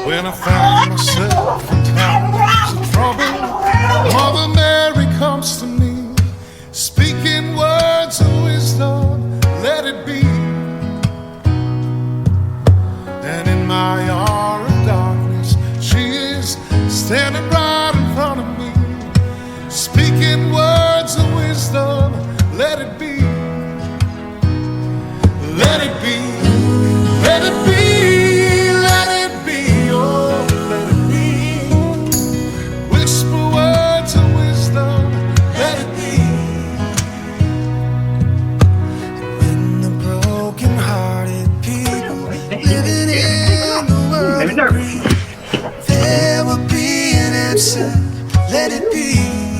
When I found myself in times of trouble, Mother Mary comes to me, speaking words of wisdom, let it be. And in my hour of darkness, she is standing right in front of me, speaking words of wisdom, let it be. Let it be, let it be, let it be, oh, let it be. Whisper words of wisdom, let it be. When the broken-hearted people living in the world agree, there will be an answer, let it be.